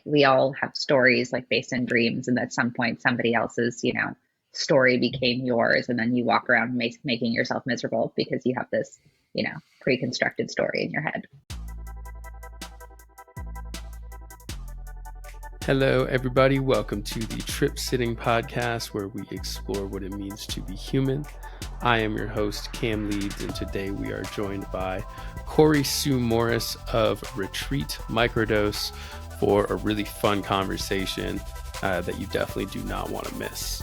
we all have stories like based in dreams, and at some point somebody else's, story became yours, and then you walk around making yourself miserable because you have this, pre-constructed story in your head. Hello, everybody. Welcome to the Trip Sitting Podcast, where we explore what it means to be human. I am your host, Cam Leeds, and today we are joined by Cori Sue Morris of Retreat Microdose for a really fun conversation that you definitely do not want to miss.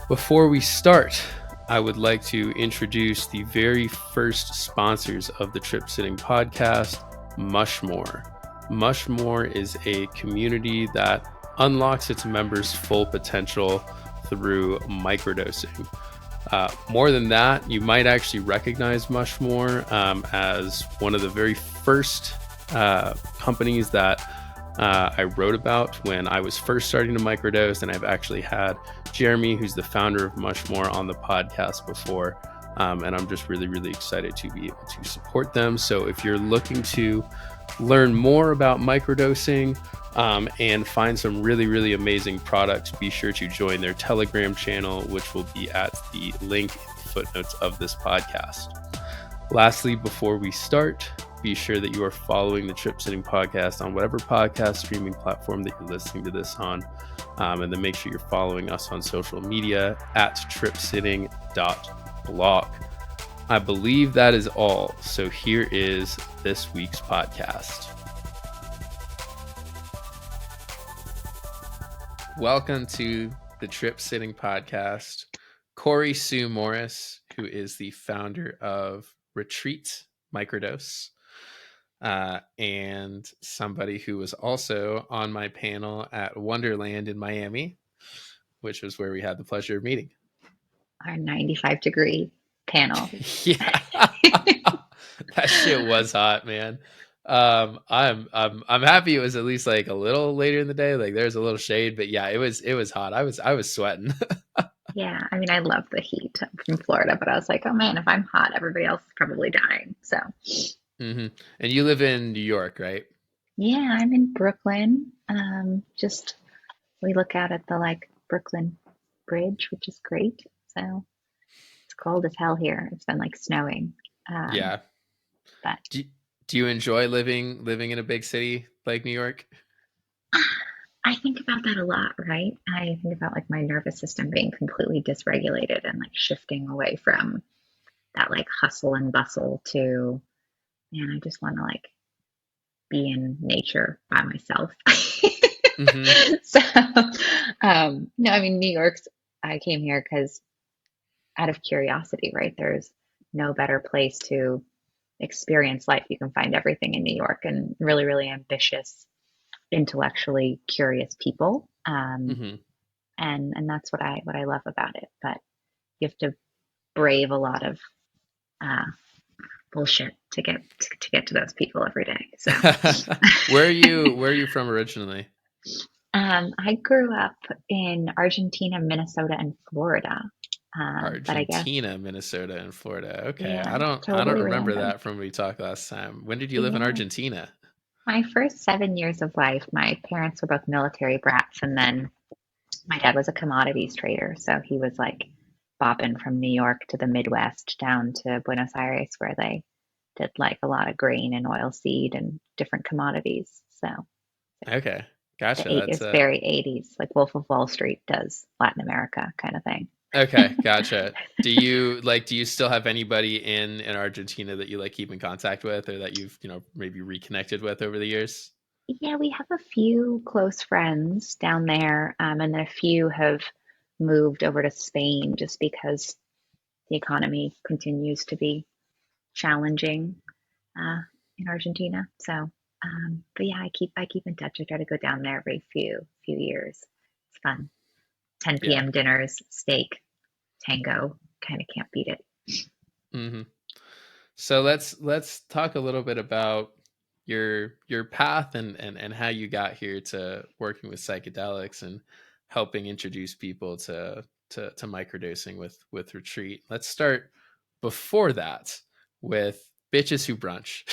Before we start, I would like to introduce the very first sponsors of the Trip Sitting Podcast, Mushmore. Mushmore is a community that unlocks its members' full potential through microdosing. More than that, you might actually recognize Mushmore as one of the very first companies that I wrote about when I was first starting to microdose, and I've actually had Jeremy, who's the founder of Mushmore, on the podcast before, and I'm just really, really excited to be able to support them. So if you're looking to learn more about microdosing and find some really, really amazing products, be sure to join their Telegram channel, which will be at the link in the footnotes of this podcast. Lastly, before we start, be sure that you are following the Trip Sitting Podcast on whatever podcast streaming platform that you're listening to this on. And then make sure you're following us on social media at tripsitting.blog. I believe that is all. So here is this week's podcast. Welcome to the Trip Sitting Podcast. Cori Sue Morris, who is the founder of Retreat Microdose, and somebody who was also on my panel at Wonderland in Miami, which was where we had the pleasure of meeting. Our 95-degree panel. Yeah. That shit was hot, man. I'm happy it was at least like a little later in the day. Like there's a little shade, but yeah, it was hot. I was sweating. Yeah, I mean, I love the heat from Florida, but I was like, oh man, if I'm hot, everybody else is probably dying. So, And you live in New York, right? yeah, I'm in Brooklyn. Just we look out at the Brooklyn Bridge, which is great. So it's cold as hell here. It's been snowing. Yeah. But do you enjoy living in a big city like New York? I think about that a lot, right? I think about my nervous system being completely dysregulated and shifting away from that hustle and bustle to, man, I just want to be in nature by myself. So, no, I mean, New York's, I came here because out of curiosity, right? There's no better place to experience life. You can find everything in New York, and really, really ambitious, intellectually curious people. And that's what I love about it. But you have to brave a lot of bullshit to get to those people every day. So where are you from originally? I grew up in Argentina, Minnesota, and Florida. Argentina, Minnesota, and Florida. Okay. Yeah, I don't remember random. That from when we talked last time. When did you live in Argentina? My first 7 years of life, my parents were both military brats, and then my dad was a commodities trader. So he was bopping from New York to the Midwest down to Buenos Aires, where they did a lot of grain and oilseed and different commodities. So okay, gotcha. It's very 80s, like Wolf of Wall Street does Latin America kind of thing. Okay, gotcha. Do you still have anybody in Argentina that you keep in contact with, or that you've maybe reconnected with over the years? Yeah, we have a few close friends down there, and then a few have moved over to Spain just because the economy continues to be challenging in Argentina. So, but yeah, I keep in touch. I try to go down there every few years. It's fun. 10 p.m. dinners, steak, tango. Kind of can't beat it. So let's talk a little bit about your path and how you got here to working with psychedelics and helping introduce people to microdosing with Retreat. Let's start before that with Bitches Who Brunch.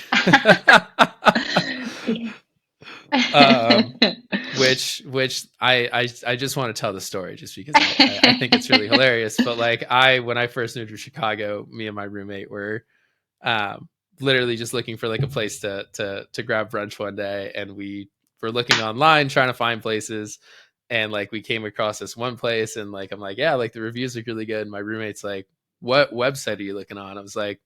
which I just want to tell the story just because I think it's really hilarious. But like when I first moved to Chicago, me and my roommate were um, literally just looking for like a place to grab brunch one day, and we were looking online trying to find places, and like we came across this one place, and like I'm like, yeah, like the reviews look really good. And my roommate's like, what website are you looking on? I was like,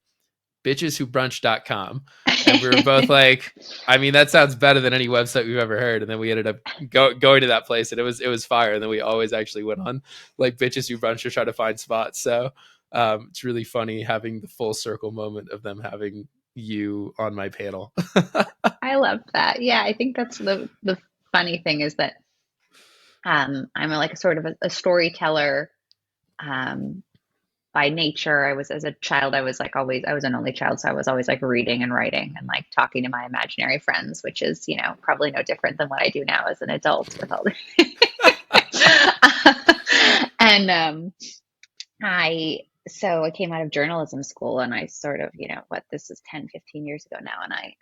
bitcheswhobrunched.com. And we were both like, I mean, that sounds better than any website we've ever heard. And then we ended up going to that place, and it was fire. And then we always actually went on like Bitches Who Brunch to try to find spots. So it's really funny having the full circle moment of them having you on my panel. I love that. Yeah, I think that's the funny thing is that I'm like a sort of a storyteller um, by nature. I was as a child, I was like always, I was an only child, so I was always like reading and writing and like talking to my imaginary friends, which is, probably no different than what I do now as an adult with all the and I so I came out of journalism school and I sort of, this is 10, 15 years ago now. And I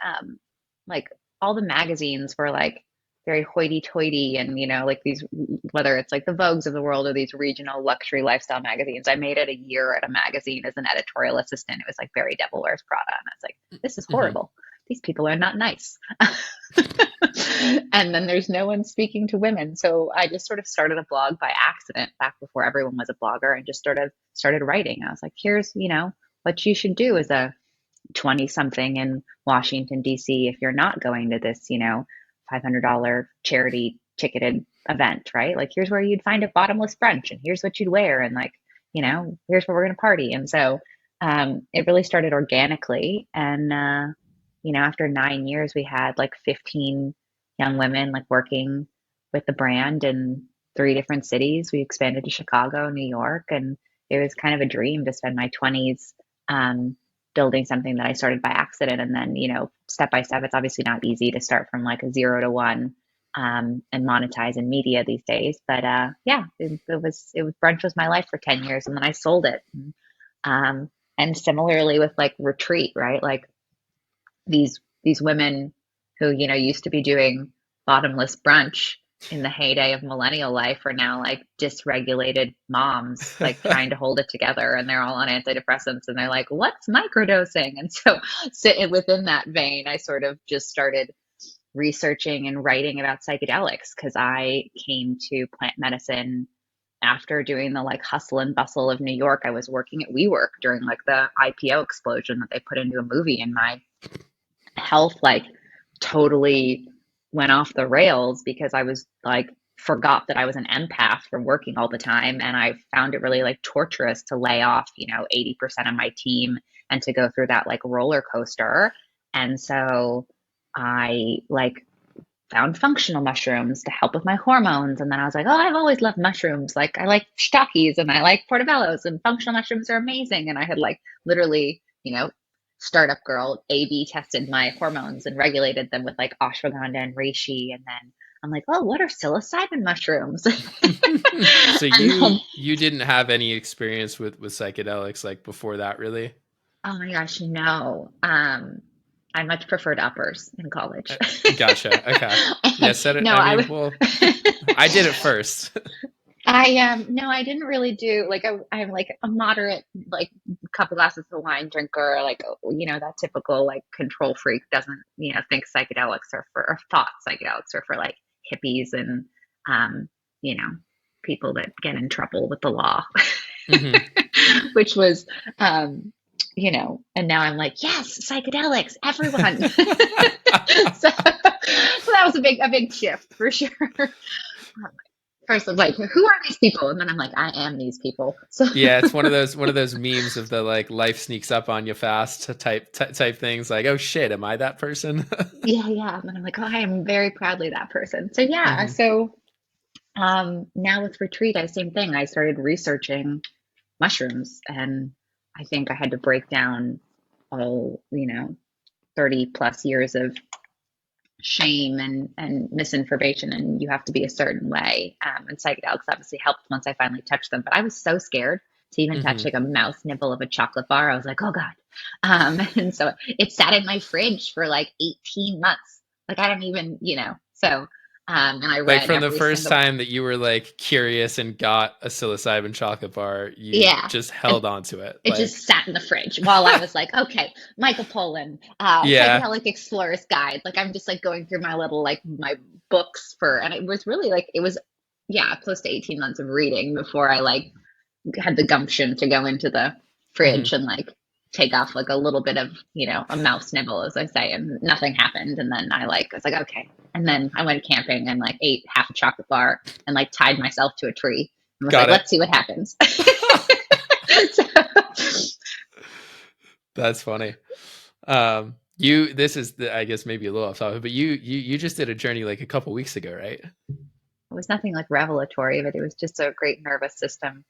like all the magazines were like very hoity-toity and, like these, whether it's like the Vogues of the world or these regional luxury lifestyle magazines. I made it a year at a magazine as an editorial assistant. It was like Very Devil Wears Prada. And I was like, this is Mhm. horrible. These people are not nice. And then there's no one speaking to women. So I just sort of started a blog by accident back before everyone was a blogger and just sort of started writing. I was like, here's, what you should do as a 20 something in Washington, D.C. if you're not going to this, $500 charity ticketed event, right? Like, here's where you'd find a bottomless brunch and here's what you'd wear. And like, here's where we're going to party. And so it really started organically. And, after 9 years, we had like 15 young women like working with the brand in three different cities. We expanded to Chicago, New York, and it was kind of a dream to spend my 20s building something that I started by accident. And then, step by step, it's obviously not easy to start from like a 0 to 1 and monetize in media these days. But yeah, it was brunch was my life for 10 years, and then I sold it. And similarly with like Retreat, right? Like these women who used to be doing bottomless brunch in the heyday of millennial life are now like dysregulated moms like trying to hold it together, and they're all on antidepressants and they're like, what's microdosing? And so within that vein, I sort of just started researching and writing about psychedelics because I came to plant medicine after doing the like hustle and bustle of New York. I was working at WeWork during like the IPO explosion that they put into a movie, and my health like totally went off the rails because I was like forgot that I was an empath from working all the time, and I found it really like torturous to lay off 80% of my team and to go through that like roller coaster. And so I like found functional mushrooms to help with my hormones. And then I was like, oh, I've always loved mushrooms. Like I like shiitakes and I like portobellos, and functional mushrooms are amazing. And I had like literally, startup girl A/B tested my hormones and regulated them with like ashwagandha and reishi. And then I'm like, oh, what are psilocybin mushrooms? So And then, you didn't have any experience with psychedelics like before that, really? oh my gosh, no. I much preferred uppers in college. Uh, Gotcha. Okay. Yeah. And Said it. no, I I mean, was. well, I did it first. No, I didn't really do like I'm like a moderate like couple glasses of wine drinker, like that typical like control freak doesn't think psychedelics are for or thought psychedelics are for like hippies and um you know people that get in trouble with the law, Hmm. which was and now I'm like, yes, psychedelics, everyone. So that was a big shift for sure. First, I'm like, who are these people? And then I'm like, I am these people. So Yeah, it's one of those memes of the like life sneaks up on you fast type things like, oh shit, am I that person? yeah, yeah. And then I'm like, oh, I am very proudly that person. So yeah, Hmm. so now with Retreat, same thing. I started researching mushrooms, and I think I had to break down all 30 plus years of shame and misinformation, and you have to be a certain way. And psychedelics obviously helped once I finally touched them, but I was so scared to even touch Hmm. like a mouse nibble of a chocolate bar. I was like, oh God. And so it sat in my fridge for like 18 months. Like I don't even, so And I Like read from the every first single, time that you were like curious and got a psilocybin chocolate bar, you yeah. just And held on to it. it Like, just sat in the fridge while I was like, okay, Michael Pollan, yeah. psychedelic explorer's guide. Like I'm just like going through my little like my books for, and it was really like it was, yeah, close to 18 months of reading before I like had the gumption to go into the Hmm. fridge and like take off like a little bit of, a mouse nibble, as I say, and nothing happened. And then I was like, okay. And then I went camping and like ate half a chocolate bar and like tied myself to a tree and was like, Got it. let's see what happens. So, That's funny. This is I guess maybe a little off topic, but you just did a journey like a couple weeks ago, right? it was nothing like revelatory, but it was just a great nervous system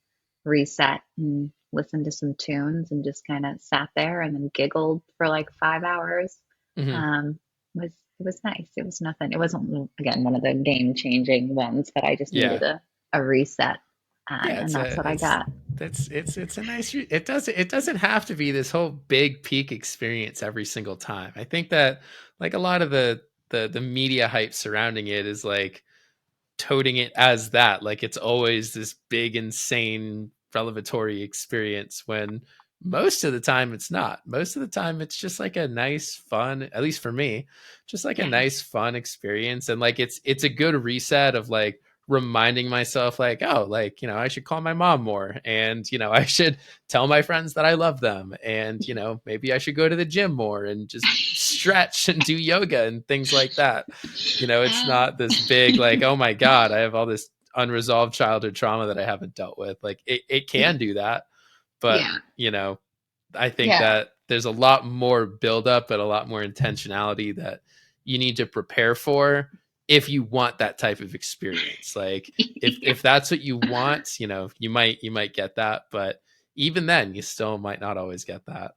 reset and listened to some tunes and just kind of sat there and then giggled for like 5 hours. Hmm. It was nice. It was nothing. It wasn't again one of the game changing ones, but I just Yeah. needed a reset, Yeah, and that's what I got. it's a nice it doesn't have to be this whole big peak experience every single time. I think that like a lot of the media hype surrounding it is like toting it as that, like it's always this big insane revelatory experience, when most of the time it's not. Most of the time it's just like a nice fun, at least for me, just like a Yeah. nice fun experience. And like it's a good reset of like reminding myself like, oh, like, I should call my mom more, and I should tell my friends that I love them, and maybe I should go to the gym more and just stretch and do yoga and things like that. It's Um, not this big like, oh my god, I have all this unresolved childhood trauma that I haven't dealt with. Like it can do that, but yeah. I think Yeah. that there's a lot more buildup and a lot more intentionality that you need to prepare for if you want that type of experience. Like if that's what you want, you might get that, but even then you still might not always get that.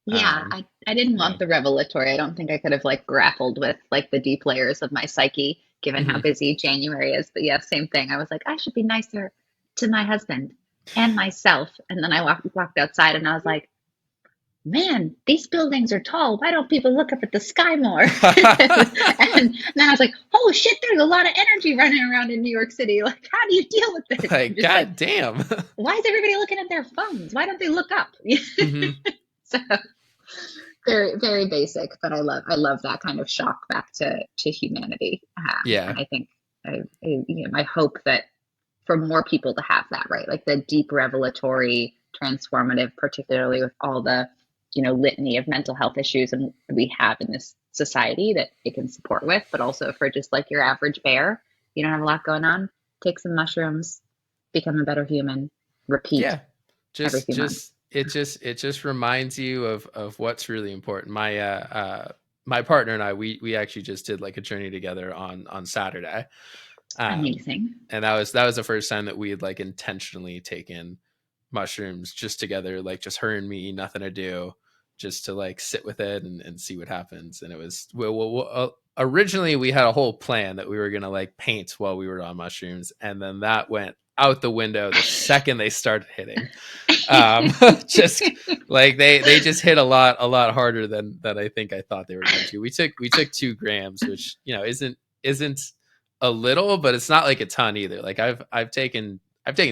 Yeah, Um, I didn't yeah. want the revelatory. I don't think I could have like grappled with like the deep layers of my psyche given how Mhm. busy January is. But yeah, same thing. I was like, I should be nicer to my husband and myself. And then I walked outside and I was like, man, these buildings are tall. Why don't people look up at the sky more? And then I was like, oh shit, there's a lot of energy running around in New York City. Like, how do you deal with this? I'm Like just like, god damn. why is everybody looking at their phones? Why don't they look up? Hmm. So very very basic, but I love that kind of shock back to humanity, Yeah. and I think I hope that for more people to have that, right, like the deep revelatory transformative, particularly with all the litany of mental health issues and we have in this society that it can support with, but also for just like your average bear, you don't have a lot going on, take some mushrooms, become a better human, repeat Yeah. every just few months. just it just reminds you of what's really important. My partner and I, we actually just did like a journey together on Saturday. um Amazing. and that was the first time that we had like intentionally taken mushrooms just together, like just her and me, nothing to do, just to like sit with it and see what happens. And it was originally we had a whole plan that we were gonna like paint while we were on mushrooms, and then that went out the window the second they started hitting. um just like they just hit a lot harder than I think I thought they were going to. We took 2 grams, which isn't a little, but it's not like a ton either. Like I've taken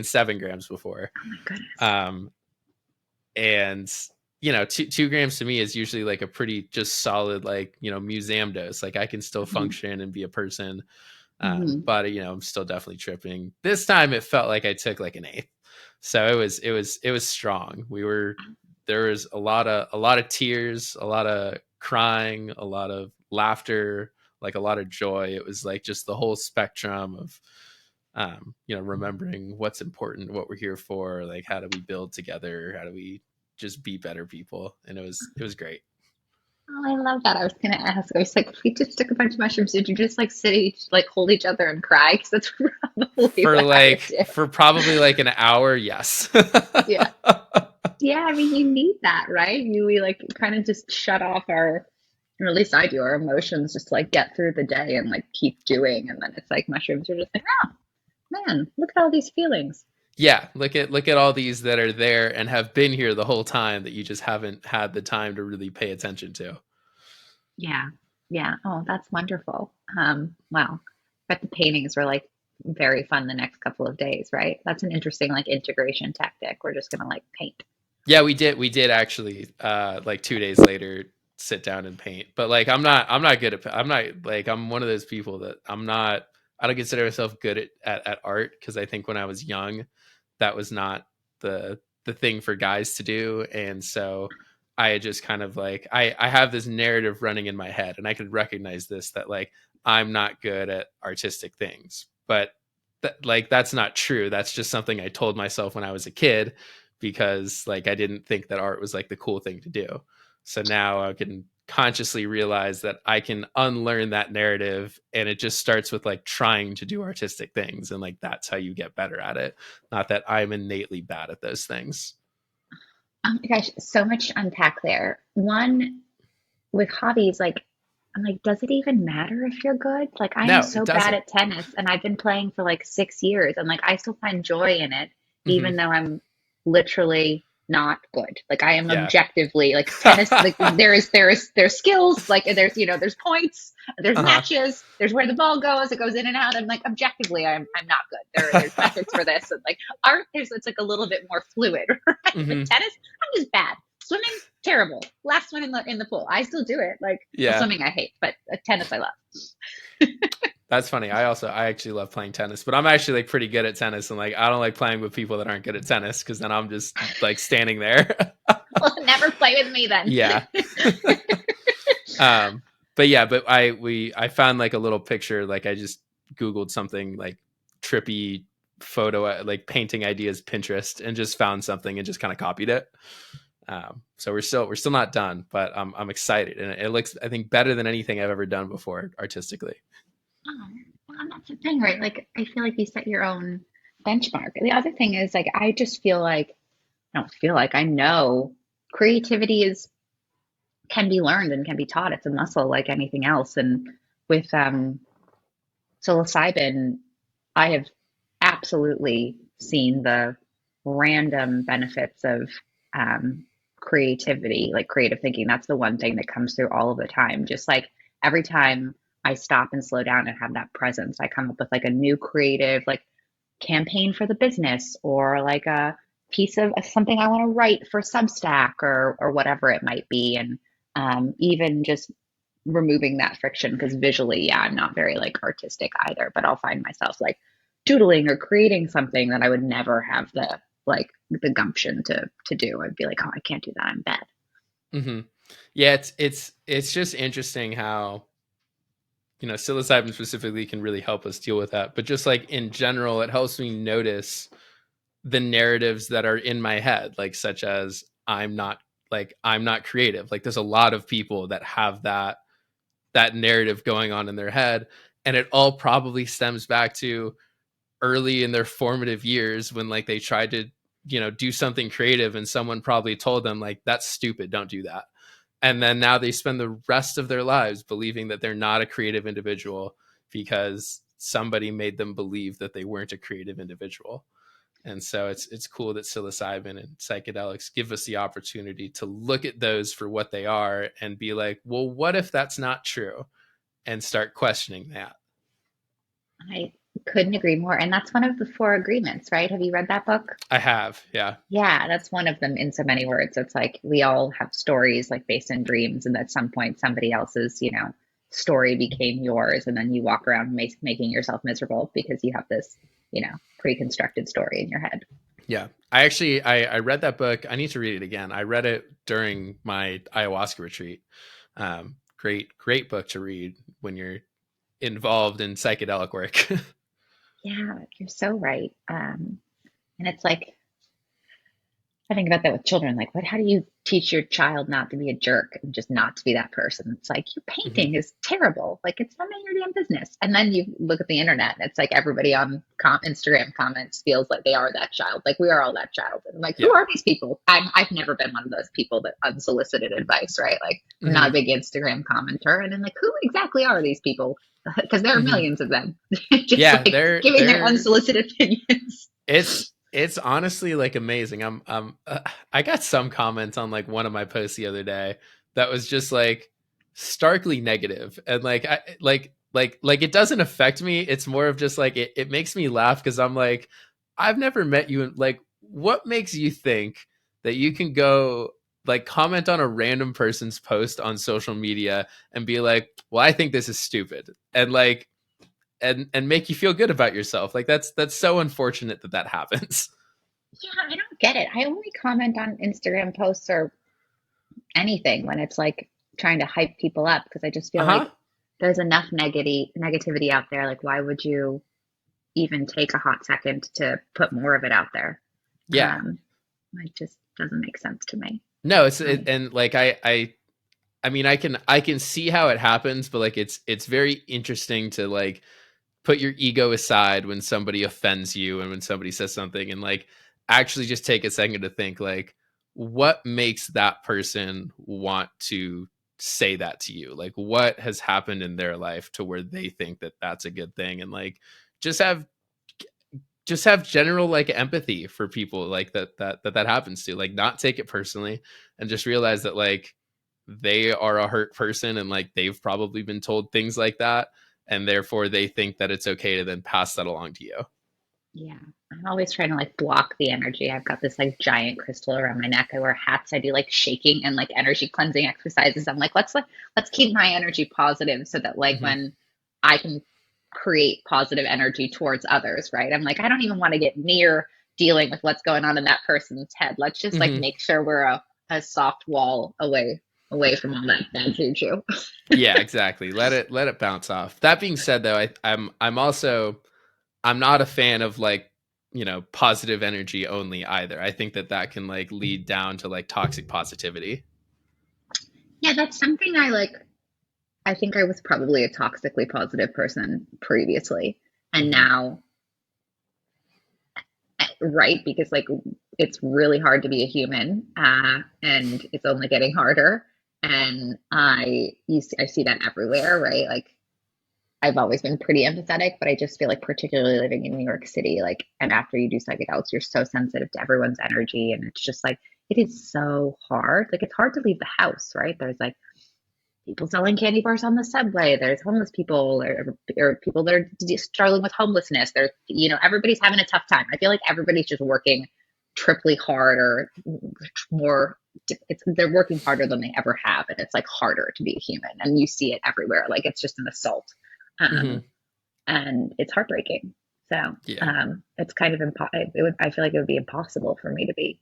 7 grams before. Oh my goodness. um and 2 grams to me is usually like a pretty just solid, like, museum dose. Like I can still Mhm. function and be a person. Mhm. But I'm still definitely tripping. This time it felt like I took like an eighth. So it was strong. There was a lot of tears, a lot of crying, a lot of laughter, like a lot of joy. It was like just the whole spectrum of remembering what's important, what we're here for, like how do we build together, how do we just be better people. And it was great. Oh, I love that. I was gonna ask. I was like, if we just took a bunch of mushrooms, did you just like sit each, like hold each other and cry? Because that's probably For what I would like do. for probably like an hour, yes. Yeah. Yeah, I mean, you need that, right? We like kind of just shut off our, or at least I do, our emotions just to like get through the day and like keep doing. And then it's like mushrooms are just like, oh man, look at all these feelings. Yeah, look at all these that are there and have been here the whole time that you just haven't had the time to really pay attention to. Yeah. Yeah. Oh, that's wonderful. Wow. But the paintings were like very fun the next couple of days, right? That's an interesting like integration tactic. We're just gonna like paint. Yeah, we did actually like 2 days later sit down and paint. But like I'm not good at I'm not like I'm one of those people that I don't consider myself good at art because I think when I was young that was not the thing for guys to do. And so I just kind of like I have this narrative running in my head and I could recognize this that like I'm not good at artistic things. But like that's not true. That's just something I told myself when I was a kid because like I didn't think that art was like the cool thing to do. So now I can consciously realize that I can unlearn that narrative and it just starts with like trying to do artistic things and like that's how you get better at it. Not that I'm innately bad at those things. Oh my gosh, so much to unpack there. One, with hobbies, like I'm like, does it even matter if you're good? Like I am No, it so bad doesn't. at tennis and I've been playing for like 6 years and like I still find joy in it, Hmm. even though I'm literally not good. Like I am Yeah. objectively like tennis, like there's skills, like there's points, there's Uh-huh. matches, there's where the ball goes, it goes in and out. I'm like objectively I'm not good. There's metrics for this. And like art, it's like a little bit more fluid, right? But Hmm. tennis, I'm just bad. Swimming, terrible. Last one in the pool. I still do it. Like well, Yeah. swimming I hate, but tennis I love. That's funny. I actually love playing tennis, but I'm actually like pretty good at tennis and like I don't like playing with people that aren't good at tennis because then I'm just like standing there. Well, never play with me then. Yeah. um but yeah, but I found like a little picture, like I just googled something like trippy photo like painting ideas Pinterest and just found something and just kind of copied it. So we're still not done, but I'm excited and it looks I think better than anything I've ever done before artistically. Oh, well, and that's the thing, right? Like, I feel like you set your own benchmark. The other thing is, like, I just feel like, I don't feel like I know creativity is can be learned and can be taught. It's a muscle like anything else. And with psilocybin, I have absolutely seen the random benefits of um, creativity, like creative thinking. That's the one thing that comes through all of the time. Just like every time I stop and slow down and have that presence, I come up with like a new creative, like campaign for the business or like a piece of something I want to write for Substack or whatever it might be. And even just removing that friction because visually, yeah, I'm not very like artistic either, but I'll find myself like doodling or creating something that I would never have the gumption to do. I'd be like, oh, I can't do that. I'm bad. Hmm. Yeah, it's just interesting how psilocybin specifically can really help us deal with that. But just like in general, it helps me notice the narratives that are in my head, like such as I'm not creative. Like there's a lot of people that have that narrative going on in their head, and it all probably stems back to early in their formative years when like they tried to do something creative and someone probably told them like that's stupid, don't do that. And then now they spend the rest of their lives believing that they're not a creative individual because somebody made them believe that they weren't a creative individual. And so it's cool that psilocybin and psychedelics give us the opportunity to look at those for what they are and be like, well, what if that's not true? And start questioning that. I couldn't agree more. And that's one of the four agreements, right? Have you read that book? I have, yeah. Yeah, that's one of them in so many words. It's like we all have stories like based in dreams, and at some point somebody else's, story became yours, and then you walk around making yourself miserable because you have this, pre-constructed story in your head. Yeah. I read that book. I need to read it again. I read it during my ayahuasca retreat. Great book to read when you're involved in psychedelic work. Yeah, you're so right. And it's like I think about that with children. Like, how do you teach your child not to be a jerk and just not to be that person? It's like, your Hmm. painting is terrible. Like, it's none of your damn business. And then you look at the internet and it's like everybody on Instagram comments feels like they are that child. Like, we are all that child. And like, who Yeah. are these people? I've never been one of those people that unsolicited advice, right? Like, I'm not Hmm. a big Instagram commenter. And then, like, who exactly are these people? Because there are Hmm. millions of them just Yeah, like giving their unsolicited opinions. it's honestly like amazing. I got some comments on like one of my posts the other day that was just like starkly negative, and like like it doesn't affect me. It's more of just like it makes me laugh because I'm like, I've never met you, and like, what makes you think that you can go like comment on a random person's post on social media and be like, well, I think this is stupid, and like and make you feel good about yourself. Like that's so unfortunate that that happens. Yeah, I don't get it. I only comment on Instagram posts or anything when it's like trying to hype people up because I just feel Uh-huh. like there's enough negativity out there. Like, why would you even take a hot second to put more of it out there? Yeah. Um, it just doesn't make sense to me. No, it's Um, and like I mean I can see how it happens, but like it's very interesting to like put your ego aside when somebody offends you and when somebody says something and like actually just take a second to think like what makes that person want to say that to you, like what has happened in their life to where they think that that's a good thing, and like just have just have general like empathy for people like that happens to, like not take it personally and just realize that like they are a hurt person and like they've probably been told things like that, and therefore they think that it's okay to then pass that along to you. yeah, I'm always trying to like block the energy. I've got this like giant crystal around my neck. I wear hats. I do like shaking and like energy cleansing exercises. I'm like, let's keep my energy positive so that like Hmm. when I can create positive energy towards others, right? I'm like, I don't even want to get near dealing with what's going on in that person's head. Let's just like Hmm. make sure we're a soft wall away from all that bad juju. Yeah, exactly. Let it bounce off. That being said, though, I'm also I'm not a fan of like positive energy only either. I think that that can like lead down to like toxic positivity. Yeah, that's something I like. I think I was probably a toxically positive person previously. And Hmm. now, right, because like it's really hard to be a human, and it's only getting harder. And I see that everywhere, right? Like I've always been pretty empathetic, but I just feel like particularly living in New York City, like, and after you do psychedelics, you're so sensitive to everyone's energy, and it's just like it is so hard. Like it's hard to leave the house, right? There's like people selling candy bars on the subway. There's homeless people or people that are struggling with homelessness. There's, everybody's having a tough time. I feel like everybody's just working triply hard or more. They're working harder than they ever have. And it's like harder to be a human. And you see it everywhere. Like it's just an assault. Hmm. Um, and it's heartbreaking. So Yeah. it's kind of I feel like it would be impossible for me to be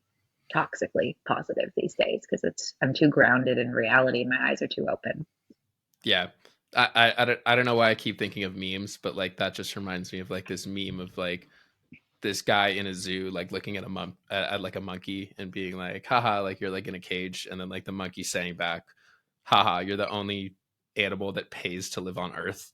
toxically positive these days because I'm too grounded in reality. My eyes are too open. Yeah. I don't know why I keep thinking of memes, but like that just reminds me of like this meme of like this guy in a zoo like looking at at like a monkey and being like, haha, like you're like in a cage, and then like the monkey saying back, haha, you're the only animal that pays to live on Earth.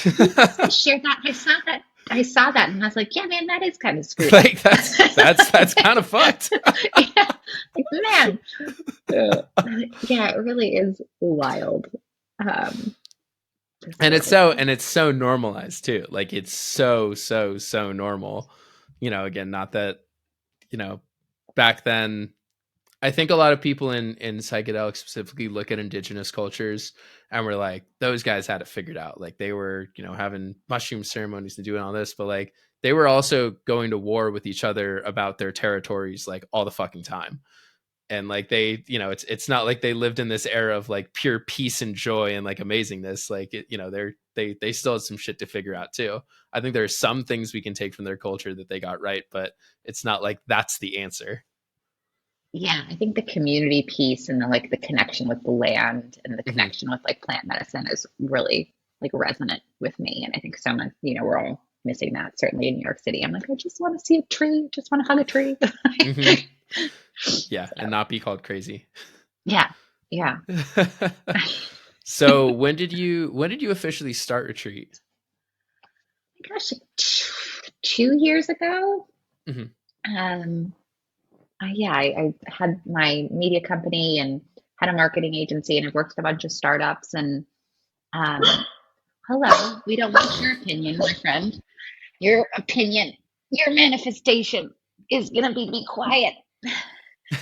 Who was I shared that? I saw that and I was like, yeah, man, that is kind of screwed up. Like that's kind of fucked. Yeah, like, man, uh, yeah, it really is wild. This And world. it's so normalized too. Like it's so normal. Again, not that, you know, back then I think a lot of people in psychedelics specifically look at indigenous cultures and we're like, those guys had it figured out. Like they were, having mushroom ceremonies and doing all this, but like they were also going to war with each other about their territories like all the fucking time. And like they, it's not like they lived in this era of like pure peace and joy and like amazingness. Like they still had some shit to figure out too. I think there are some things we can take from their culture that they got right, but it's not like that's the answer. Yeah, I think the community piece and the connection with the land and the Hmm. connection with like plant medicine is really like resonant with me. And I think so much, we're all missing that. Certainly in New York City, I'm like, I just want to see a tree, just want to hug a tree. Hmm. Yeah, and So not be called crazy. yeah, yeah. So when did you officially start retreat? Gosh, like 2 years ago. Hmm. Um, yeah, I had my media company and had a marketing agency, and I've worked with a bunch of startups. And um, hello, we don't want your opinion, my friend. Your opinion, your manifestation is gonna be quiet.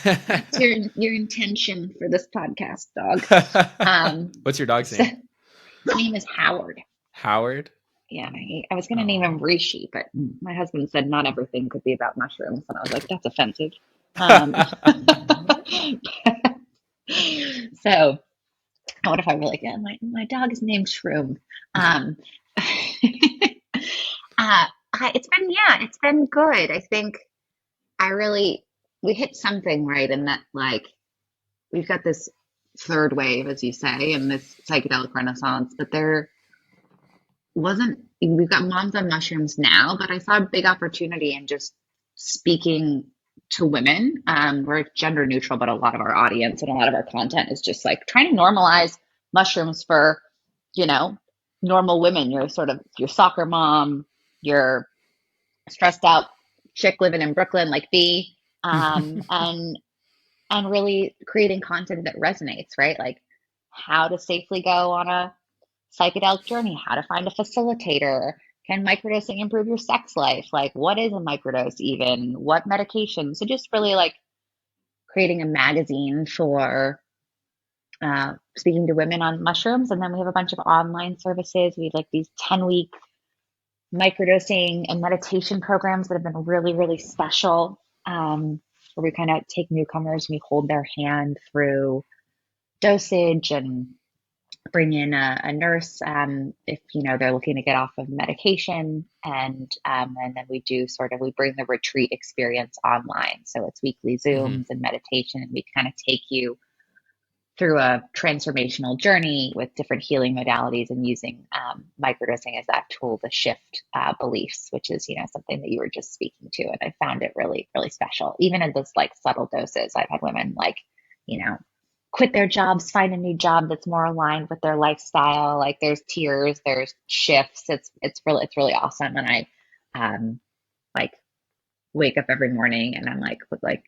That's your intention for this podcast, dog. Um, What's your dog's so name? His name is Howard. Howard? Yeah, I was going to name him Oh. Rishi, but my husband said not everything could be about mushrooms, and I was like, that's offensive. Um, so what if I were like, yeah, my dog is named Shroom? Um, it's been good. I think I really we hit something right in that like we've got this third wave, as you say, and this psychedelic renaissance, but there wasn't we've got moms on mushrooms now, but I saw a big opportunity in just speaking to women. We're gender neutral, but a lot of our audience and a lot of our content is just like trying to normalize mushrooms for, you know, normal women. You're sort of your soccer mom, your stressed out chick living in Brooklyn like me, and really creating content that resonates, right? Like how to safely go on a psychedelic journey, how to find a facilitator. Can microdosing improve your sex life? Like, what is a microdose even? What medication? So, just really like creating a magazine for speaking to women on mushrooms. And then we have a bunch of online services. We have like these 10-week microdosing and meditation programs that have been really, really special. Where we kind of take newcomers and we hold their hand through dosage and bring in a nurse if they're looking to get off of medication, and then we bring the retreat experience online, so it's weekly Mhm. Zooms and meditation, and we kind of take you through a transformational journey with different healing modalities and using microdosing as that tool to shift beliefs, which is something that you were just speaking to, and I found it really really special even in this like subtle doses. I've had women like you know quit their jobs, find a new job that's more aligned with their lifestyle. Like there's tiers, there's shifts. It's really awesome. And I like wake up every morning and I'm like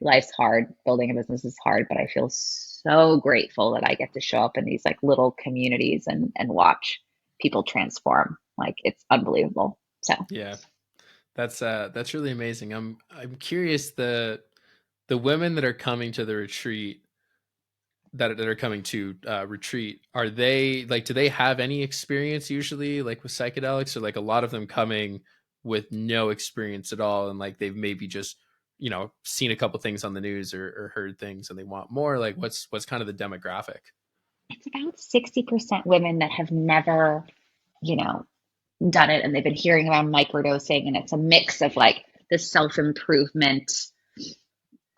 life's hard, building a business is hard, but I feel so grateful that I get to show up in these like little communities and watch people transform. Like it's unbelievable. So Yeah. That's really amazing. I'm curious, the women that are coming to the retreat, that are coming to retreat, are they like, do they have any experience usually like with psychedelics, or like a lot of them coming with no experience at all, and like they've maybe just seen a couple things on the news, or heard things and they want more? Like what's kind of the demographic? it's about 60% women that have never, you know, done it, and they've been hearing about microdosing, and it's a mix of like the self-improvement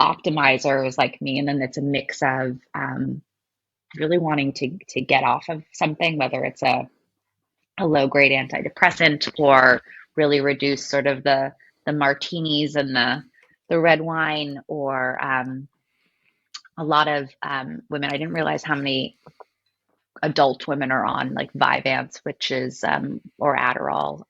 optimizers like me, and then it's a mix of really wanting to get off of something, whether it's a low grade antidepressant or really reduce sort of the martinis and the red wine, or a lot of women. I didn't realize how many adult women are on like Vyvanse, which is or Adderall,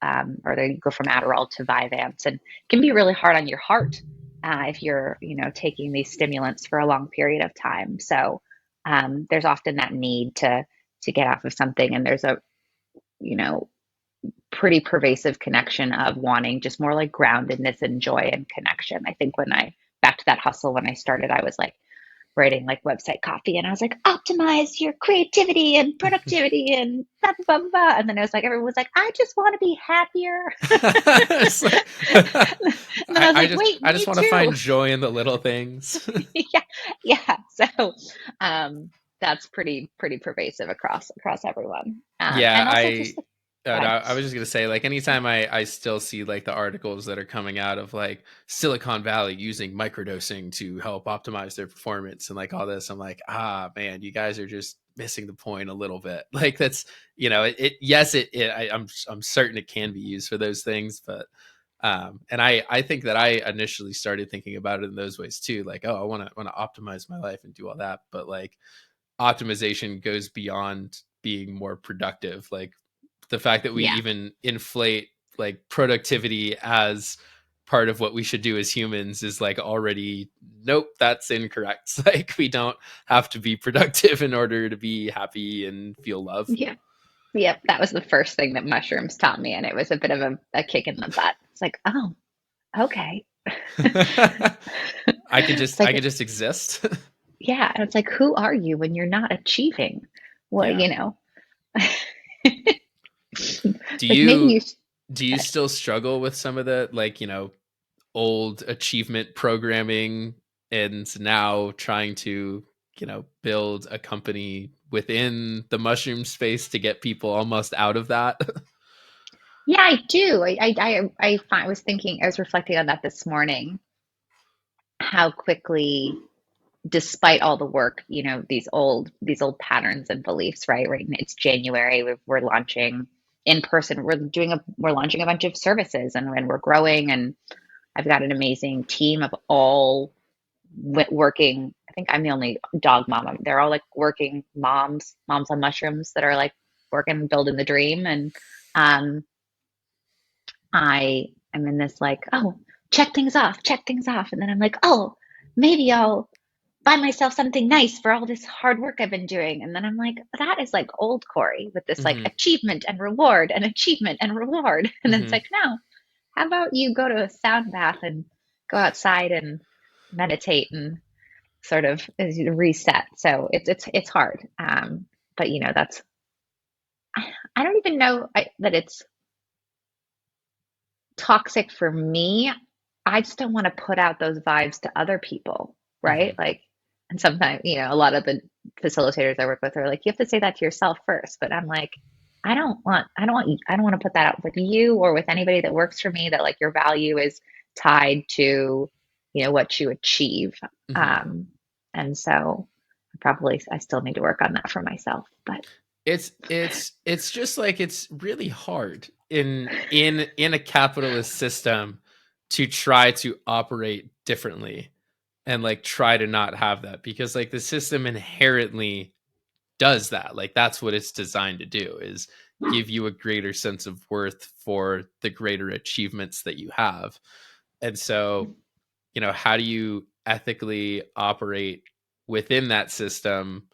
or they go from Adderall to Vyvanse, and it can be really hard on your heart if you're taking these stimulants for a long period of time. So there's often that need to get off of something, and there's a you know pretty pervasive connection of wanting just more like groundedness and joy and connection. I think when I back to that hustle when I started, I was like writing like website copy, and I was like, optimize your creativity and productivity and blah blah blah blah. And then I was like, everyone was like, I just want to be happier. It's like, And then I was I like, just wait, I me just want to too. find joy in the little things. Yeah, yeah. So that's pretty pervasive across everyone. Yeah, And also just no, God. I was just gonna say, like, anytime I still see like the articles that are coming out of like Silicon Valley using microdosing to help optimize their performance and like all this, I'm like, ah, man, you guys are just missing the point a little bit. Like that's, yes, I'm certain it can be used for those things, but and I think that I initially started thinking about it in those ways too, like, oh, I want to optimize my life and do all that, but like optimization goes beyond being more productive. Like the fact that we Yeah, even inflate like productivity as part of what we should do as humans is like already, nope, that's incorrect. Like we don't have to be productive in order to be happy and feel love. yeah. Yep, that was the first thing that mushrooms taught me, and it was a bit of a kick in the butt. It's like, oh, okay. It's I like, can just exist. yeah, and it's like, who are you when you're not achieving? What, Yeah. Do Like maybe you you do you still struggle with some of the, like, old achievement programming, and now trying to, build a company within the mushroom space to get people almost out of that? Yeah, I do. I was thinking, I was reflecting on that this morning, how quickly, despite all the work, these old patterns and beliefs, right? Right. And it's January. We're launching in person. We're launching a bunch of services, and we're growing. And I've got an amazing team of all working. I think I'm the only dog mom. They're all like working moms on mushrooms that are like working, building the dream. And um, I am in this like, oh, check things off. And then I'm like, oh, maybe I'll buy myself something nice for all this hard work I've been doing. And then I'm like, that is like old Corey with this like Hmm. achievement and reward and achievement and reward. And then it's Hmm. like, no, how about you go to a sound bath and go outside and meditate and sort of reset. So it's hard. But that's, I don't even know that it's toxic for me. I just don't want to put out those vibes to other people, right? Hmm. Like, and sometimes, a lot of the facilitators I work with are like, you have to say that to yourself first. But I'm like, I don't want to put that out with you or with anybody that works for me, that like your value is tied to, what you achieve. Hmm. Um, and so I still need to work on that for myself. But It's just like, it's really hard in a capitalist system to try to operate differently, and like try to not have that, because like the system inherently does that. Like that's what it's designed to do, is give you a greater sense of worth for the greater achievements that you have. And so, how do you ethically operate within that system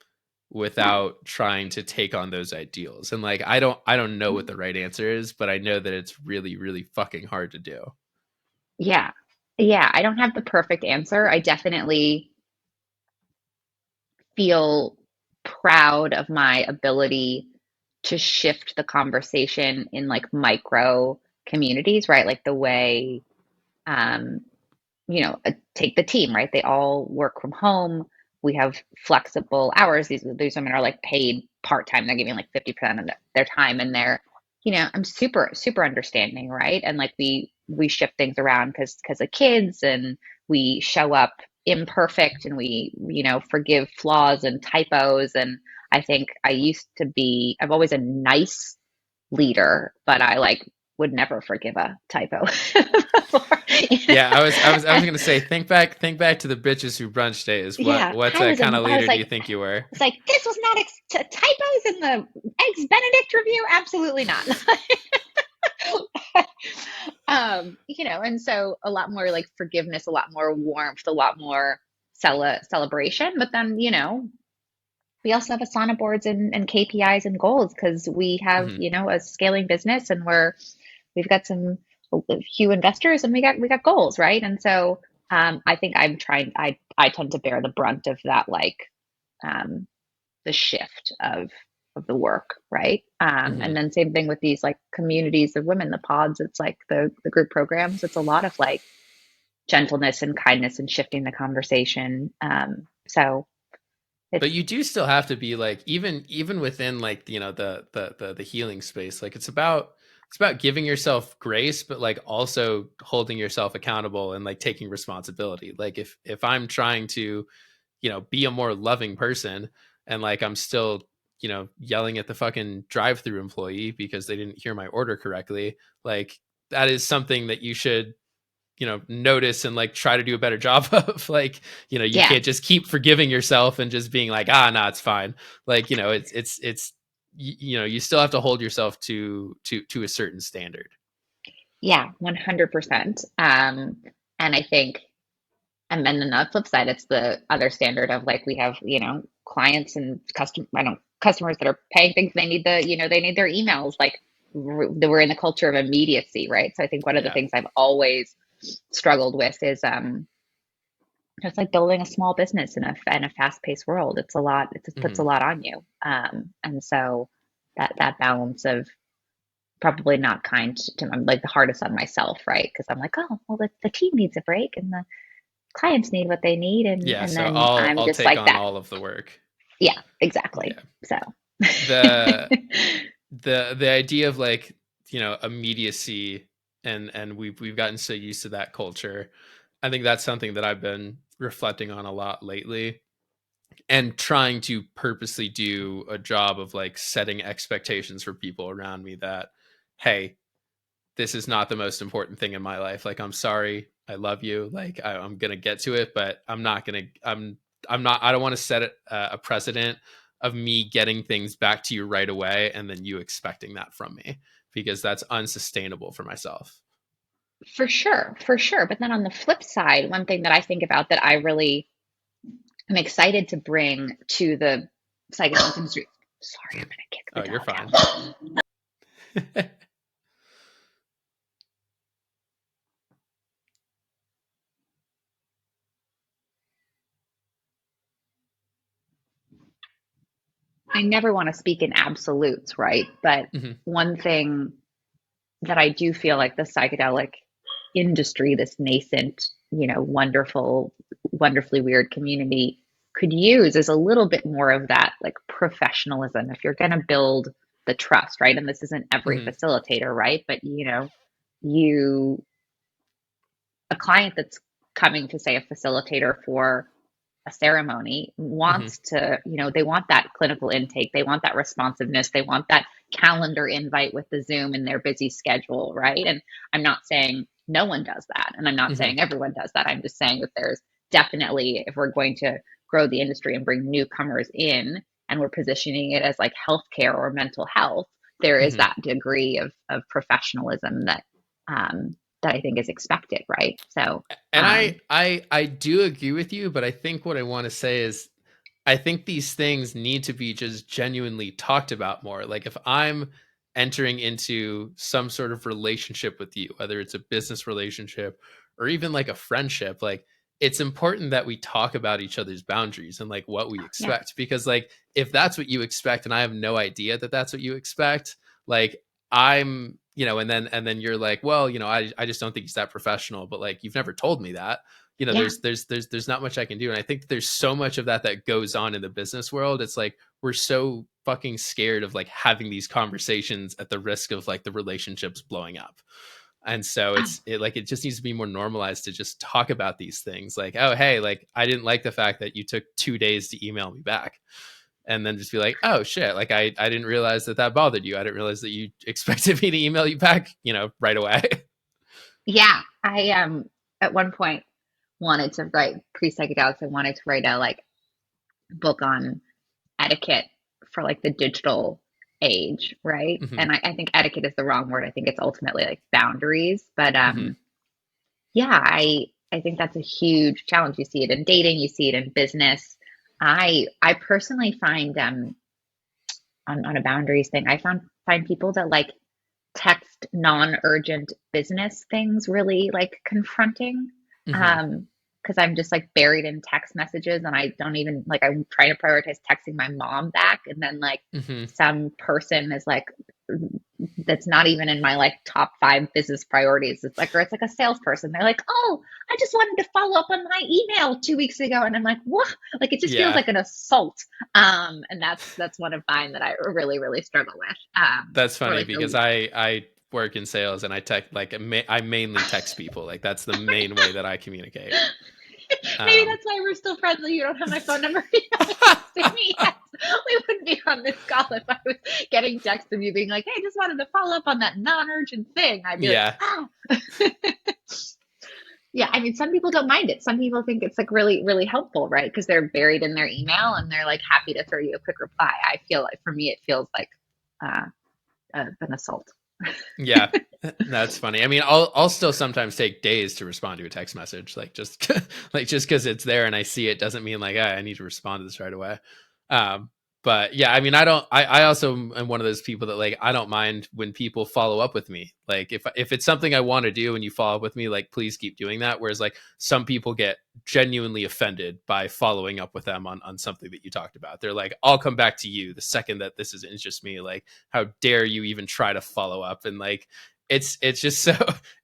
without trying to take on those ideals? And like, I don't know what the right answer is, but I know that it's really, really fucking hard to do. yeah, yeah, I don't have the perfect answer. I definitely feel proud of my ability to shift the conversation in like micro communities, right? Like the way, um, take the team, right? They all work from home. We have flexible hours. These women are like paid part time. They're giving like 50% of their time, and I'm super super understanding, right? And like we shift things around because of kids, and we show up imperfect, and we forgive flaws and typos. And I think I'm always a nice leader, but I like would never forgive a typo before, Yeah, I was gonna say, think back to the bitches who brunch days. What Yeah, what I was kind of I was leader do like you think you were? it's like this was not typos in the Eggs Benedict review. Absolutely not. And so a lot more like forgiveness, a lot more warmth, a lot more celebration. But then, we also have Asana boards and KPIs and goals because we have, Hmm. a scaling business, and we've got some a few investors, and we got goals, right? And so I think I tend to bear the brunt of that, like um, the shift of the work, right? And Hmm. then same thing with these like communities of women, the pods. It's like the group programs. It's a lot of like gentleness and kindness and shifting the conversation. So But it's you do still have to be like, even within like, the healing space. Like it's about giving yourself grace, but like also holding yourself accountable and like taking responsibility. Like if I'm trying to, be a more loving person, and like I'm still, yelling at the fucking drive-through employee because they didn't hear my order correctly, like that is something that you should, notice and like try to do a better job of. Like, you yeah, can't just keep forgiving yourself and just being like, no, it's fine. Like, it's you still have to hold yourself to a certain standard. yeah, 100%. And I think, and then on the flip side, it's the other standard of like we have, clients and customers that are paying things. They need they need their emails. Like we're in the culture of immediacy, right? So I think one of the Yeah. things I've always struggled with is just like building a small business in a fast paced world. It's a lot. It just puts a Hmm. lot on you. And so that balance of probably not kind to, I'm like the hardest on myself, right? Because I'm like, oh, well, the team needs a break and the clients need what they need, Yeah, and so then I'm I'll just take like on that. all of the work. Yeah, exactly. Yeah. So The the idea of like, you know, immediacy, and we've gotten so used to that culture. I think that's something that I've been reflecting on a lot lately, and trying to purposely do a job of like setting expectations for people around me that, hey, this is not the most important thing in my life. Like, I'm sorry, I love you. Like, I'm gonna get to it, but I'm not gonna. I'm not. I don't want to set a precedent of me getting things back to you right away, and then you expecting that from me, because that's unsustainable for myself. for sure, for sure. But then on the flip side, one thing that I think about that I really am excited to bring to the psychedelic industry. Sorry, I'm gonna kick the Oh, you're dog fine. out. I never want to speak in absolutes, right? But Hmm. one thing that I do feel like the psychedelic industry, this nascent, wonderful, wonderfully weird community could use is a little bit more of that like professionalism. If you're going to build the trust, right? And this isn't every Hmm. facilitator, right? But you a client that's coming to say a facilitator for a ceremony Hmm. wants to, they want that clinical intake, they want that responsiveness, they want that calendar invite with the Zoom in their busy schedule, right? And I'm not saying no one does that, and I'm not Hmm. saying everyone does that. I'm just saying that there's definitely, if we're going to grow the industry and bring newcomers in, and we're positioning it as like healthcare or mental health, there is Hmm. that degree of professionalism that I think is expected, right? So, And I do agree with you, but I think what I want to say is, I think these things need to be just genuinely talked about more. Like, if I'm entering into some sort of relationship with you, whether it's a business relationship or even like a friendship, like, it's important that we talk about each other's boundaries and like what we yeah, expect. Because like, if that's what you expect and I have no idea that that's what you expect, like, I'm, and then you're like, well, I just don't think he's that professional, but like, you've never told me that. yeah. There's not much I can do. And I think there's so much of that goes on in the business world. It's like, we're so fucking scared of like having these conversations at the risk of like the relationships blowing up. And so it just needs to be more normalized to just talk about these things. Like, oh, hey, like, I didn't like the fact that you took 2 days to email me back. And then just be like, oh shit, like, I didn't realize that bothered you. I didn't realize that you expected me to email you back, right away. Yeah, I at one point wanted to write pre-psychedelics. I wanted to write a like book on etiquette for like the digital age, right? Hmm. And I think etiquette is the wrong word. I think it's ultimately like boundaries. But Hmm. yeah, I think that's a huge challenge. You see it in dating, you see it in business. I personally find on a boundaries thing, find people that like text non-urgent business things really like confronting. Hmm. um because I'm just like buried in text messages, and I don't even like, I'm trying to prioritize texting my mom back, and then like Hmm. some person is like, that's not even in my like top five business priorities. It's like, or it's like a salesperson, they're like, oh, I just wanted to follow up on my email 2 weeks ago, and I'm like, what? Like, it just feels Yeah. like an assault. And that's one of mine that I really really struggle with. That's Or funny like because the I work in sales, and I text, like, I mainly text people. Like, that's the main way that I communicate. Maybe Um, that's why we're still friends. You don't have my phone number. You haven't texted me yet. We wouldn't be on this call if I was getting texts from you being like, hey, just wanted to follow up on that non-urgent thing. I'd be like, yeah, ah. Yeah, I mean, some people don't mind it. Some people think it's like really, really helpful, right? Because they're buried in their email and they're like happy to throw you a quick reply. I feel like for me, it feels like uh, an assault. yeah, that's funny. I mean, I'll still sometimes take days to respond to a text message. Like, just like, just because it's there and I see it doesn't mean like, I need to respond to this right away. Um, But yeah, I mean, I also am one of those people that like, I don't mind when people follow up with me. Like if it's something I want to do and you follow up with me, like, please keep doing that. Whereas like some people get genuinely offended by following up with them on something that you talked about. They're like, I'll come back to you the second that this is interests me. Like, how dare you even try to follow up? And like, it's just so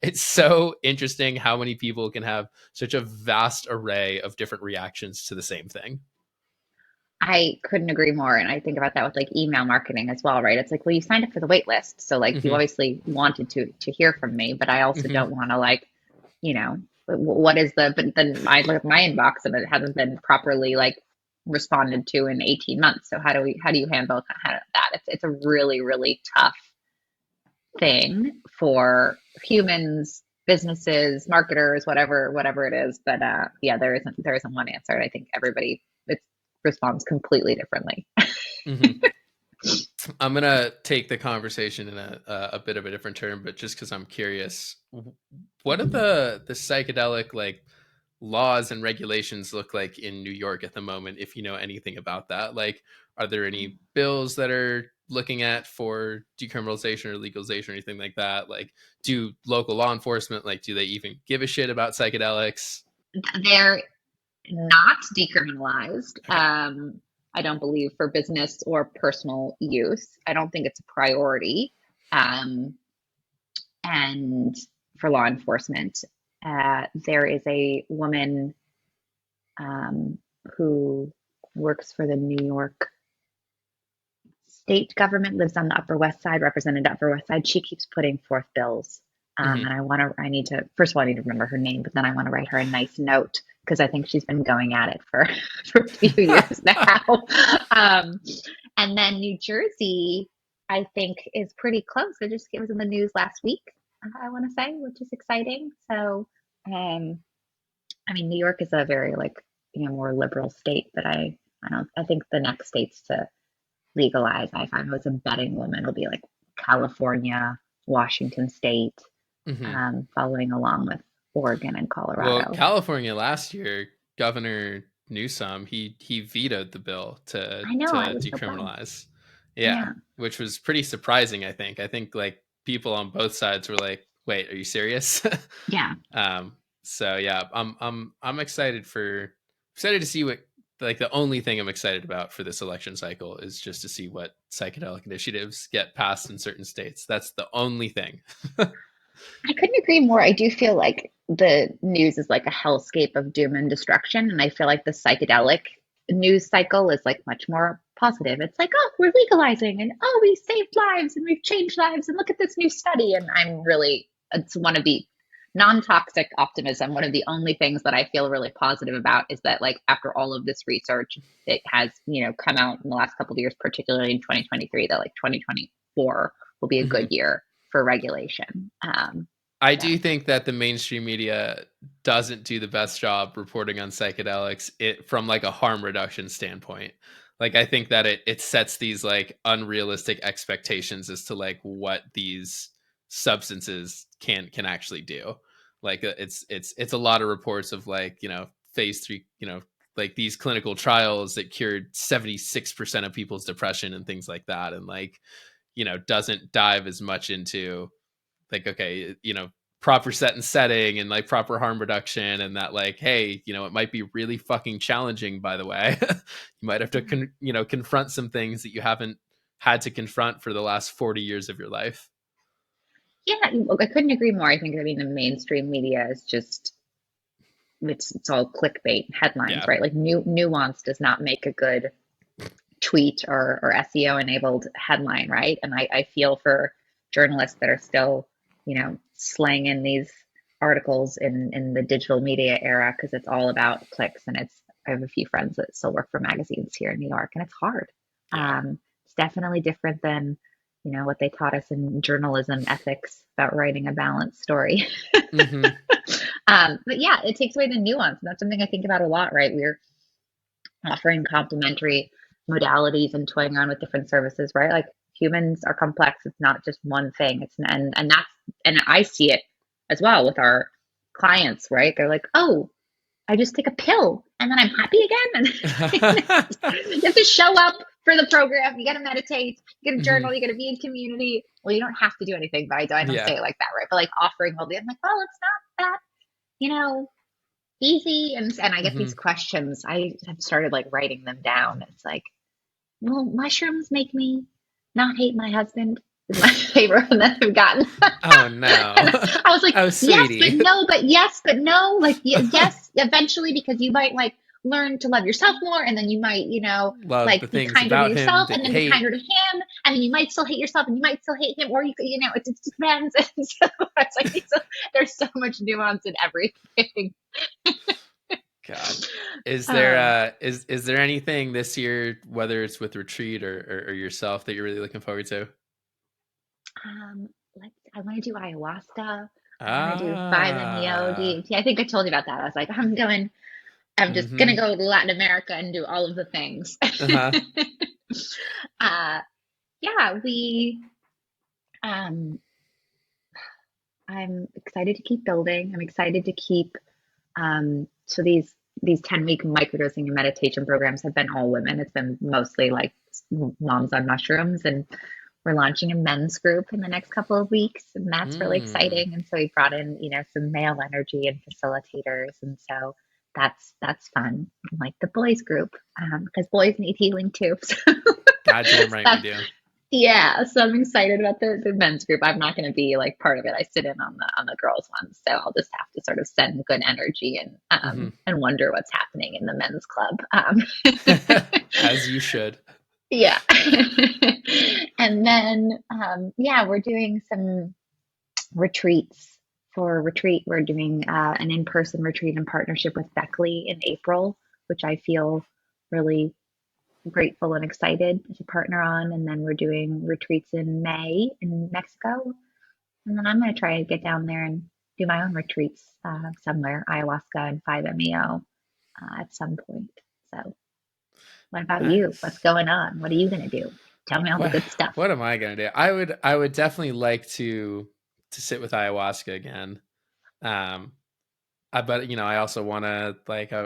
it's so interesting how many people can have such a vast array of different reactions to the same thing. I couldn't agree more. And I think about that with like email marketing as well, right? It's like, well, you signed up for the wait list. So like you Hmm. obviously wanted to hear from me, but I also Hmm. don't want to like, you know, what is but then I look at my inbox and it hasn't been properly like responded to in 18 months. So how do you handle that? It's a really, really tough thing for humans, businesses, marketers, whatever it is. But yeah, there isn't one answer. I think everybody it responds completely differently. Hmm. I'm gonna take the conversation in a bit of a different turn, but just because I'm curious, what are the psychedelic like laws and regulations look like in New York at the moment? If you know anything about that, like, are there any bills that are looking at for decriminalization or legalization or anything like that? Like, do local law enforcement like do they even give a shit about psychedelics? They're not decriminalized. Okay. I don't believe for business or personal use. I don't think it's a priority. Um, and for law enforcement, there is a woman who works for the New York state government, lives on the Upper West Side, represented Upper West Side. She keeps putting forth bills. Hmm. And I need to, first of all, I need to remember her name, but then I want to write her a nice note because I think she's been going at it for, for a few years now. Um, and then New Jersey, I think, is pretty close. It was in the news last week, I want to say, which is exciting. So, um, I mean, New York is a very like, more liberal state, but I think the next states to legalize. If I was a betting woman, it'll be like California, Washington State, Hmm. following along with Oregon and Well, Colorado. California last year, Governor Newsom he vetoed the bill I know, I to was so bummed. decriminalize. Yeah, Yeah, which was pretty surprising. I think like people on both sides were like, "Wait, are you serious?" yeah. So yeah, I'm excited to see what, like, the only thing I'm excited about for this election cycle is just to see what psychedelic initiatives get passed in certain states. That's the only thing. I couldn't agree more. I do feel like the news is like a hellscape of doom and destruction, and I feel like the psychedelic news cycle is like much more positive. It's like, oh, we're legalizing, and oh, we saved lives, and we've changed lives, and look at this new study. And it's one of the non-toxic optimism. One of the only things that I feel really positive about is that like after all of this research, it has come out in the last couple of years, particularly in 2023, that like 2024 will be a good Mhm. year for regulation. I So do think that the mainstream media doesn't do the best job reporting on psychedelics from like a harm reduction standpoint. Like, I think that it sets these like unrealistic expectations as to like what these substances can actually do. Like, it's a lot of reports of like, phase 3, like these clinical trials that cured 76% of people's depression and things like that, and like, doesn't dive as much into like, okay, proper set and setting and like proper harm reduction, and that like, hey, it might be really fucking challenging, by the way. You might have to confront some things that you haven't had to confront for the last 40 years of your life. yeah, look, I couldn't agree more. I mean the mainstream media is just it's all clickbait headlines, Yeah. right? Like nuance does not make a good tweet or SEO enabled headline, right? And I feel for journalists that are still, slaying in these articles in the digital media era because it's all about clicks and I have a few friends that still work for magazines here in New York and it's hard. Yeah. It's definitely different than, what they taught us in journalism ethics about writing a balanced story. Hmm. But yeah, it takes away the nuance. And that's something I think about a lot, right? We're offering complementary modalities and toying around with different services, right? Like humans are complex. It's not just one thing. And I see it as well with our clients, right? They're like, oh, I just take a pill and then I'm happy again. And you have to show up for the program. You got to meditate, you got to Hmm. journal, you got to be in community. Well, you don't have to do anything, but I don't Yeah. say it like that, right? But like offering all the, I'm like, well, it's not that, you know, easy. And I get Hmm. these questions. I have started like writing them down. It's like, well, mushrooms make me not hate my husband is my favorite one that I've gotten. Oh no. And I was like, Oh, yes, but sweetie. no, but yes, but no. Like, yes, eventually, because you might like learn to love yourself more, and then you might, Love like the be things kinder to about him yourself, that and you then be hate. kinder to him, and then you might still hate yourself, and you might still hate him, or it just depends. And so it's like there's so much nuance in everything. God. Is there Um, is there anything this year, whether it's with retreat or yourself, that you're really looking forward to? like I want to do ayahuasca. I want to do 5-MeO Ah. DMT. I think I told you about that. I was like, I'm just gonna Mm-hmm. go to Latin America and do all of the things. Uh-huh. uh, yeah, um, I'm excited to keep building. I'm excited to keep, so these 10-week microdosing and meditation programs have been all women. It's been mostly like moms on mushrooms, and we're launching a men's group in the next couple of weeks, and that's really Mm. exciting. And so we brought in, some male energy and facilitators, and so that's fun. Like the boys group, because boys need healing too. Goddamn right we That's, do. yeah, so I'm excited about the men's group. I'm not going to be like part of it. I sit in on the girls ones, so I'll just have to sort of send good energy Mm-hmm. and wonder what's happening in the men's club. As you should. Yeah. And then, yeah, we're doing some retreats. For retreat, we're doing an in-person retreat in partnership with Beckley in April, which I feel really grateful and excited to partner on. And then we're doing retreats in May in Mexico. And then I'm going to try to get down there and do my own retreats somewhere, ayahuasca and 5-MeO at some point. So, what about you? What's Nice. going on? What are you going to do? Tell me all the What good stuff. what am I gonna do? I would definitely like to sit with ayahuasca again. Um, but I also want to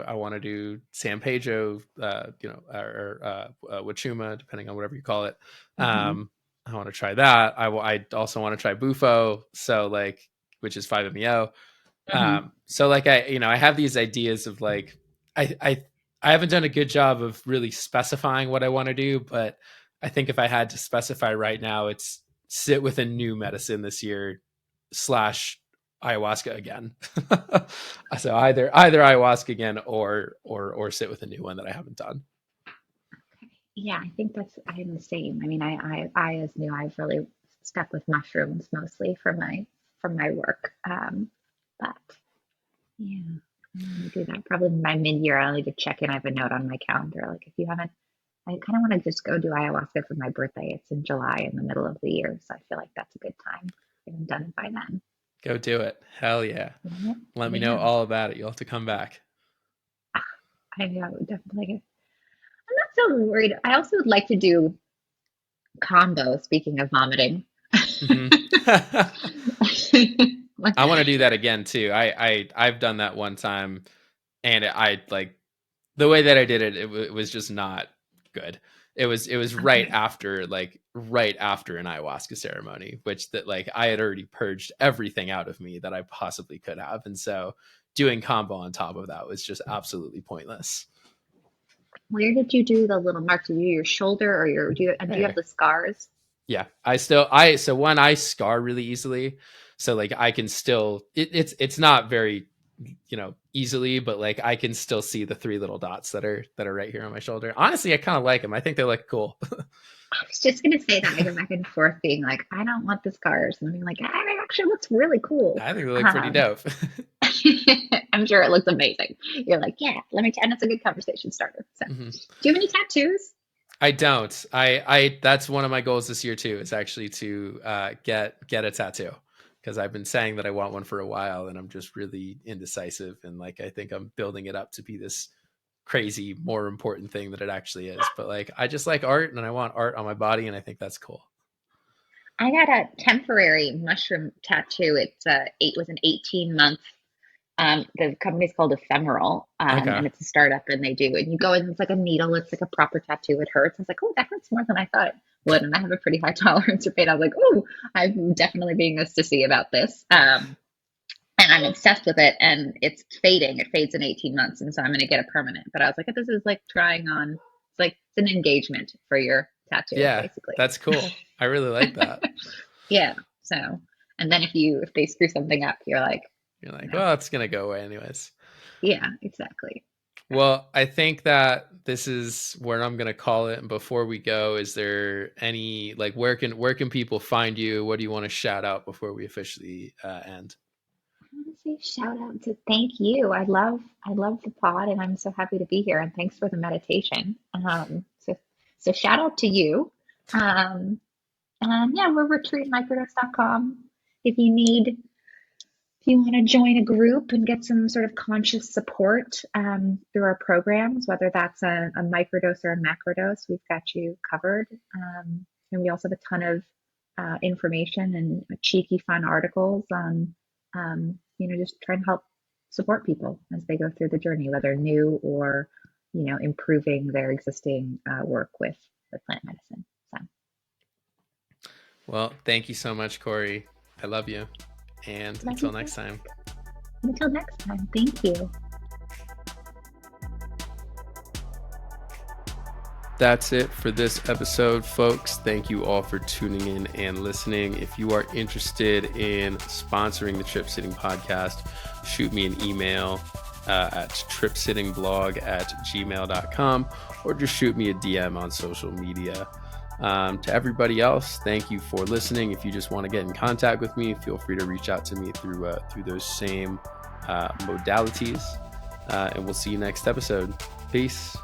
I want to do San Pedro, or Wachuma, depending on whatever you call it. Hmm. I want to try that. I also want to try Bufo, so which is 5-MeO. Hmm. So I have these ideas of I I I haven't done a good job of really specifying what I want to do, but I think if I had to specify right now, it's sit with a new medicine this year slash ayahuasca again. So either ayahuasca again or sit with a new one that I haven't done. Yeah, I think I am the same. I mean, I as new, I've really stuck with mushrooms mostly for my work. But yeah, I want to do that. Probably by mid-year, I'll need to check in. I have a note on my calendar. Like if you haven't, I kind of want to just go do ayahuasca for my birthday. It's in July in the middle of the year, so I feel like that's a good time. If I'm done it by then. Go do it. Hell yeah. Yeah, Let me know yeah. all about it. You'll have to come back. Ah, I know, definitely. I'm not so worried. I also would like to do combo. Speaking of vomiting. Hmm. Like, I want to do that again too. I've done that one time, and I the way that I did it. It was just not good. It was right okay. after right after an ayahuasca ceremony, which that I had already purged everything out of me that I possibly could have, and so doing combo on top of that was just absolutely pointless. Where did you do the little marks? Did you do your shoulder or do you have There. the scars? Yeah, so one, I scar really easily, so I can still it's not very easily, but I can still see the three little dots that are right here on my shoulder. Honestly, I kind of like them. I think they look cool. I was just gonna say that. I go back and forth being like, I don't want the scars. And being like, ah, it actually looks really cool. I think they look pretty Um, dope. I'm sure it looks amazing. You're like, yeah, and it's a good conversation starter. So, Hmm. do you have any tattoos? I don't. I that's one of my goals this year too. Is actually to get a tattoo, because I've been saying that I want one for a while, and I'm just really indecisive, and I think I'm building it up to be this crazy more important thing that it actually is. But I just like art, and I want art on my body, and I think that's cool. I got a temporary mushroom tattoo. It was an 18-month The company's called Ephemeral, Okay. and it's a startup, and you go in, it's like a needle, it's like a proper tattoo. It hurts. I was like, oh, that hurts more than I thought it would, and I have a pretty high tolerance for pain. I was like, oh, I'm definitely being this about this. And I'm obsessed with it, and it's fading. It fades in 18 months, and so I'm going to get a permanent. But I was like, this is like trying on. It's an engagement for your tattoo, Yeah, basically. that's cool. I really like that. Yeah. So, and then if they screw something up, you're like, You're like, no. well, it's going to go away anyways. Yeah, exactly. Well, I think that this is where I'm going to call it. And before we go, is there any, like, where can people find you? What do you want to shout out before we officially end? I want to say shout out to thank you. I love the pod, and I'm so happy to be here. And thanks for the meditation. So shout out to you. Um, and yeah, we're retreatmicrodose.com. If you need If you want to join a group and get some sort of conscious support through our programs, whether that's a microdose or a macrodose, we've got you covered. And we also have a ton of information and cheeky, fun articles on, just trying to help support people as they go through the journey, whether new or, improving their existing work with plant medicine. So, Well, thank you so much, Cori. I love you. And love until you. next time. Until next time, thank you. That's it for this episode, folks. Thank you all for tuning in and listening. If you are interested in sponsoring the Trip Sitting Podcast, shoot me an email at tripsittingblog@gmail.com, or just shoot me a DM on social media. To everybody else, thank you for listening. If you just want to get in contact with me, feel free to reach out to me through those same modalities. And we'll see you next episode. Peace.